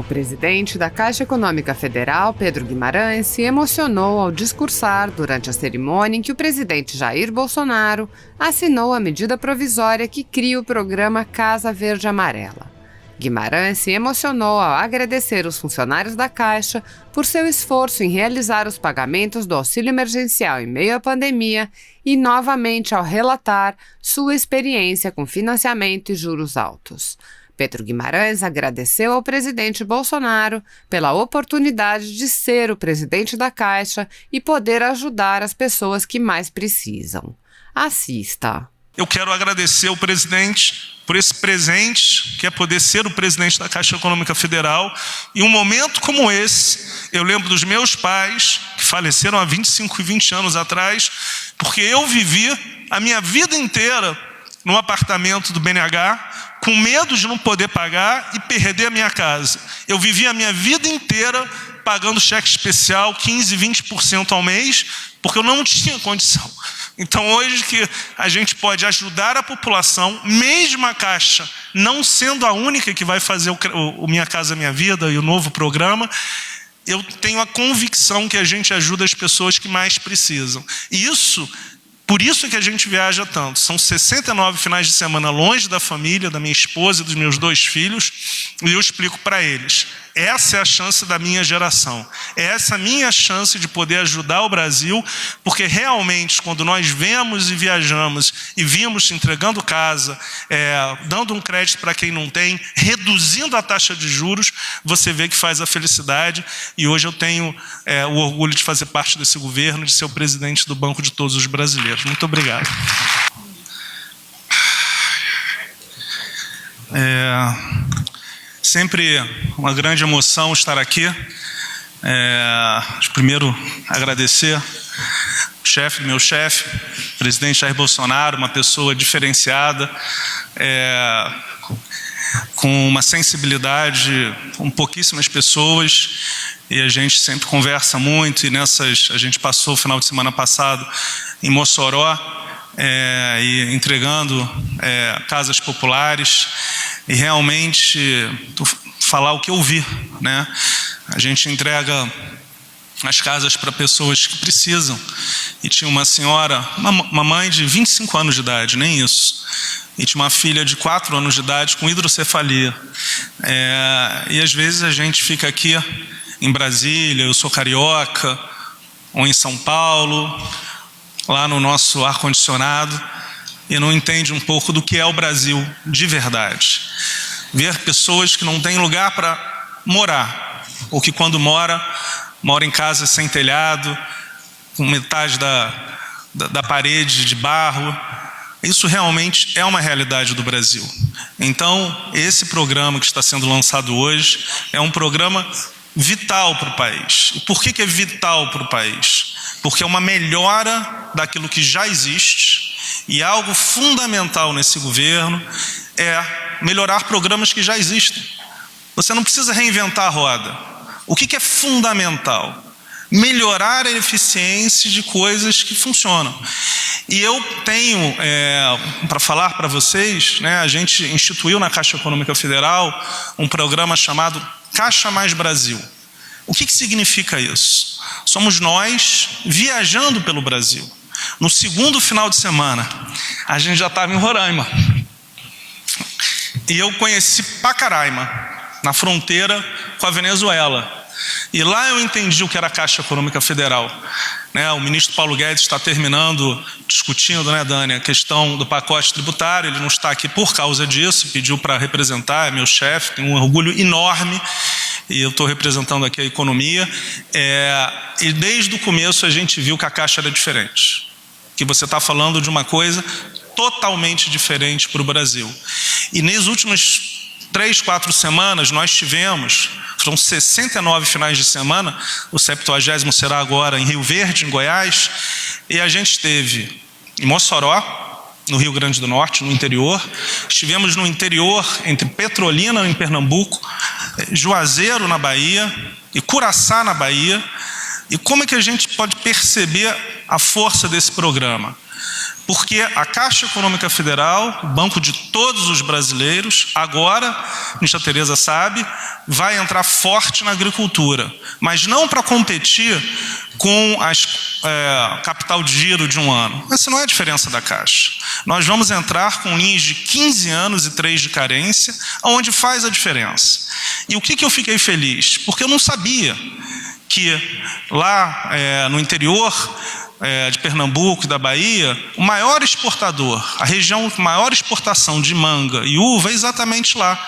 presidente da Caixa Econômica Federal, Pedro Guimarães, se emocionou ao discursar durante a cerimônia em que o presidente Jair Bolsonaro assinou a medida provisória que cria o programa Casa Verde Amarela. Guimarães se emocionou ao agradecer os funcionários da Caixa por seu esforço em realizar os pagamentos do auxílio emergencial em meio à pandemia e, novamente, ao relatar sua experiência com financiamento e juros altos. Pedro Guimarães agradeceu ao presidente Bolsonaro pela oportunidade de ser o presidente da Caixa e poder ajudar as pessoas que mais precisam. Assista. Eu quero agradecer ao presidente por esse presente, que é poder ser o presidente da Caixa Econômica Federal. E um momento como esse, eu lembro dos meus pais, que faleceram há 25 e 20 anos atrás, porque eu vivi a minha vida inteira num apartamento do BNH, com medo de não poder pagar e perder a minha casa. Eu vivi a minha vida inteira pagando cheque especial, 15%, 20% ao mês, porque eu não tinha condição. Então, hoje que a gente pode ajudar a população, mesmo a Caixa não sendo a única que vai fazer o Minha Casa Minha Vida e o novo programa, eu tenho a convicção que a gente ajuda as pessoas que mais precisam. E por isso que a gente viaja tanto. São 69 finais de semana longe da família, da minha esposa e dos meus 2 filhos, e eu explico para eles. Essa é a chance da minha geração. Essa é a minha chance de poder ajudar o Brasil, porque realmente, quando nós vemos e viajamos e vimos entregando casa, dando um crédito para quem não tem, reduzindo a taxa de juros, você vê que faz a felicidade. E hoje eu tenho o orgulho de fazer parte desse governo, de ser o presidente do Banco de Todos os Brasileiros. Muito obrigado. Sempre uma grande emoção estar aqui. Primeiro, agradecer meu chefe, o presidente Jair Bolsonaro, uma pessoa diferenciada, com uma sensibilidade com pouquíssimas pessoas, e a gente sempre conversa muito, e a gente passou o final de semana passado em Mossoró, e entregando casas populares, e realmente falar o que eu vi, né? A gente entrega as casas para pessoas que precisam, e tinha uma senhora, uma mãe de 25 anos de idade, nem isso, e tinha uma filha de 4 anos de idade com hidrocefalia, e às vezes a gente fica aqui em Brasília, eu sou carioca, ou em São Paulo, lá no nosso ar-condicionado, e não entende um pouco do que é o Brasil de verdade. Ver pessoas que não têm lugar para morar, ou que quando mora em casa sem telhado, com metade da parede de barro. Isso realmente é uma realidade do Brasil. Então, esse programa que está sendo lançado hoje é um programa vital para o país. E por que é vital para o país? Porque é uma melhora daquilo que já existe, e algo fundamental nesse governo é melhorar programas que já existem. Você não precisa reinventar a roda. O que é fundamental? Melhorar a eficiência de coisas que funcionam. E eu tenho, para falar para vocês, né, a gente instituiu na Caixa Econômica Federal um programa chamado Caixa Mais Brasil. O que significa isso? Somos nós viajando pelo Brasil. No segundo final de semana, a gente já estava em Roraima. E eu conheci Pacaraima, na fronteira com a Venezuela. E lá eu entendi o que era a Caixa Econômica Federal. O ministro Paulo Guedes está discutindo, né, Dani, a questão do pacote tributário. Ele não está aqui por causa disso, pediu para representar, é meu chefe, tem um orgulho enorme, e eu estou representando aqui a economia. E desde o começo a gente viu que a Caixa era diferente, que você está falando de uma coisa totalmente diferente para o Brasil. E nas últimas 3, 4 semanas nós tivemos, são 69 finais de semana, o 70º será agora em Rio Verde, em Goiás, e a gente esteve em Mossoró, no Rio Grande do Norte, no interior, estivemos no interior, entre Petrolina, em Pernambuco, Juazeiro, na Bahia, e Curaçá, na Bahia. E como é que a gente pode perceber a força desse programa? Porque a Caixa Econômica Federal, o banco de todos os brasileiros, agora, a ministra Tereza sabe, vai entrar forte na agricultura, mas não para competir com a capital de giro de um ano. Essa não é a diferença da Caixa. Nós vamos entrar com linhas de 15 anos e 3 de carência, onde faz a diferença. E o que eu fiquei feliz? Porque eu não sabia que lá no interior de Pernambuco e da Bahia, o maior exportador, a região com maior exportação de manga e uva é exatamente lá.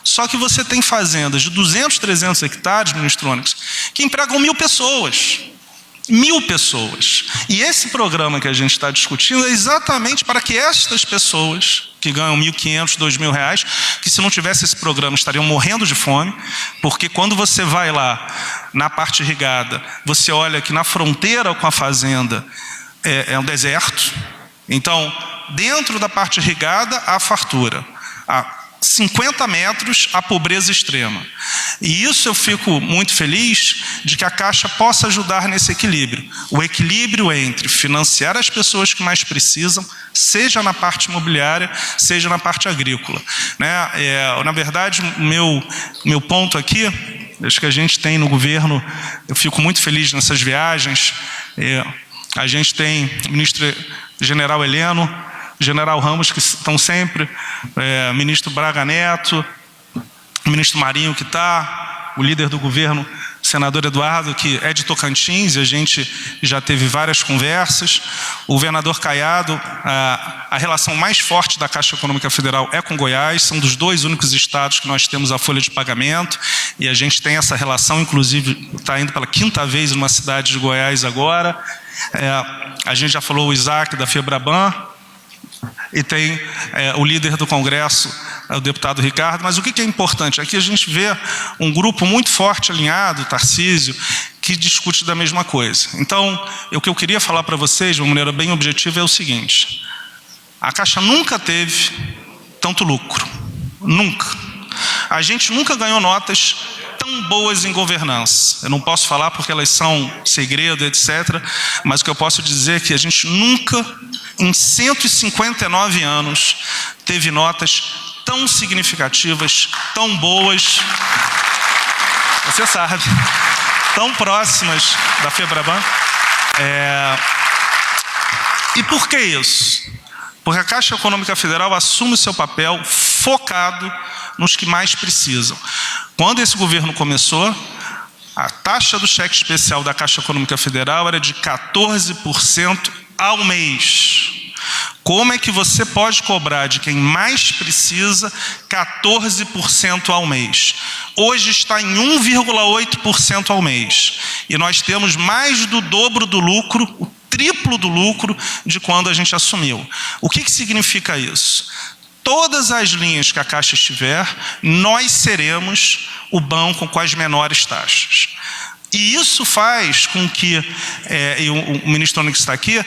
Só que você tem fazendas de 200, 300 hectares, ministro Onyx, que empregam 1.000 pessoas. 1.000 pessoas. E esse programa que a gente está discutindo é exatamente para que estas pessoas, que ganham R$1.500, R$2.000, que se não tivesse esse programa estariam morrendo de fome, porque quando você vai lá na parte irrigada, você olha que na fronteira com a fazenda é um deserto. Então, dentro da parte irrigada, há fartura. Há 50 metros a pobreza extrema. E isso eu fico muito feliz de que a Caixa possa ajudar nesse equilíbrio. O equilíbrio entre financiar as pessoas que mais precisam, seja na parte imobiliária, seja na parte agrícola. Na verdade, o meu ponto aqui, acho que a gente tem no governo, eu fico muito feliz nessas viagens, a gente tem o ministro general Heleno, general Ramos, que estão sempre, ministro Braga Neto, ministro Marinho, que está, o líder do governo, senador Eduardo, que é de Tocantins, e a gente já teve várias conversas, o governador Caiado, a relação mais forte da Caixa Econômica Federal é com Goiás, são dos 2 únicos estados que nós temos a folha de pagamento, e a gente tem essa relação, inclusive, está indo pela 5ª vez numa cidade de Goiás agora, a gente já falou o Isaac da Febraban, e tem o líder do Congresso, o deputado Ricardo. Mas o que é importante? Aqui a gente vê um grupo muito forte, alinhado, Tarcísio, que discute da mesma coisa. Então, o que eu queria falar para vocês, de uma maneira bem objetiva, é o seguinte: a Caixa nunca teve tanto lucro. Nunca. A gente nunca ganhou notas tão boas em governança. Eu não posso falar porque elas são segredo, etc. Mas o que eu posso dizer é que a gente nunca, em 159 anos, teve notas tão significativas, tão boas, você sabe, tão próximas da Febraban. E por que isso? Porque a Caixa Econômica Federal assume o seu papel focado nos que mais precisam. Quando esse governo começou, a taxa do cheque especial da Caixa Econômica Federal era de 14% ao mês. Como é que você pode cobrar de quem mais precisa 14% ao mês? Hoje está em 1,8% ao mês. E nós temos mais do dobro do lucro, o triplo do lucro de quando a gente assumiu. O que significa isso? Todas as linhas que a Caixa estiver, nós seremos o banco com as menores taxas. E isso faz com que, o ministro Onyx está aqui,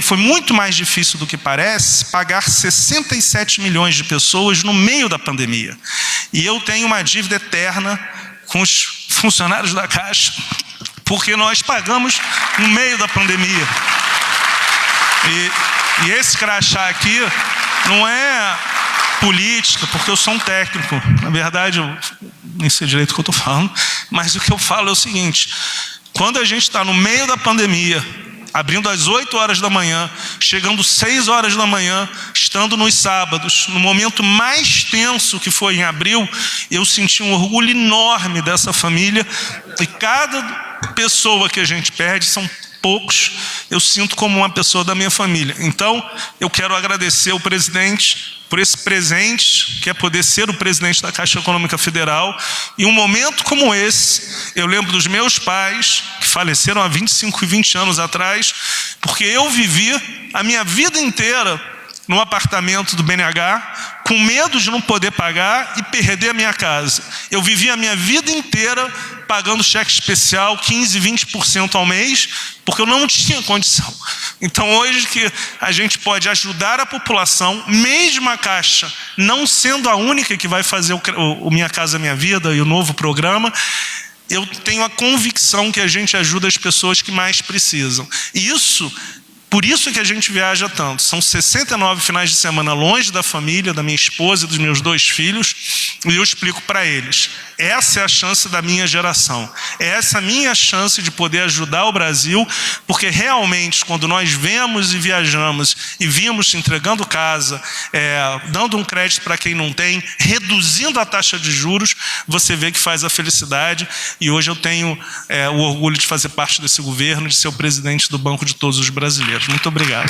foi muito mais difícil do que parece pagar 67 milhões de pessoas no meio da pandemia. E eu tenho uma dívida eterna com os funcionários da Caixa, porque nós pagamos no meio da pandemia. E esse crachá aqui não é política, porque eu sou um técnico. Na verdade, eu nem sei direito o que eu estou falando, mas o que eu falo é o seguinte: quando a gente está no meio da pandemia, abrindo às 8 horas da manhã, chegando 6 horas da manhã, estando nos sábados, no momento mais tenso que foi em abril, eu senti um orgulho enorme dessa família, e cada pessoa que a gente perde, são poucos, eu sinto como uma pessoa da minha família. Então, eu quero agradecer ao presidente por esse presente, que é poder ser o presidente da Caixa Econômica Federal. E um momento como esse, eu lembro dos meus pais, que faleceram há 25 e 20 anos atrás, porque eu vivi a minha vida inteira num apartamento do BNH, com medo de não poder pagar e perder a minha casa. Eu vivi a minha vida inteira pagando cheque especial 15%, 20% ao mês, porque eu não tinha condição. Então, hoje que a gente pode ajudar a população, mesmo a Caixa não sendo a única que vai fazer o Minha Casa Minha Vida e o novo programa, eu tenho a convicção que a gente ajuda as pessoas que mais precisam. E isso Por isso que a gente viaja tanto. São 69 finais de semana longe da família, da minha esposa e dos meus 2 filhos, e eu explico para eles: essa é a chance da minha geração, essa é a minha chance de poder ajudar o Brasil, porque realmente quando nós vemos e viajamos e vimos entregando casa, dando um crédito para quem não tem, reduzindo a taxa de juros, você vê que faz a felicidade. E hoje eu tenho o orgulho de fazer parte desse governo, de ser o presidente do Banco de Todos os Brasileiros. Muito obrigado.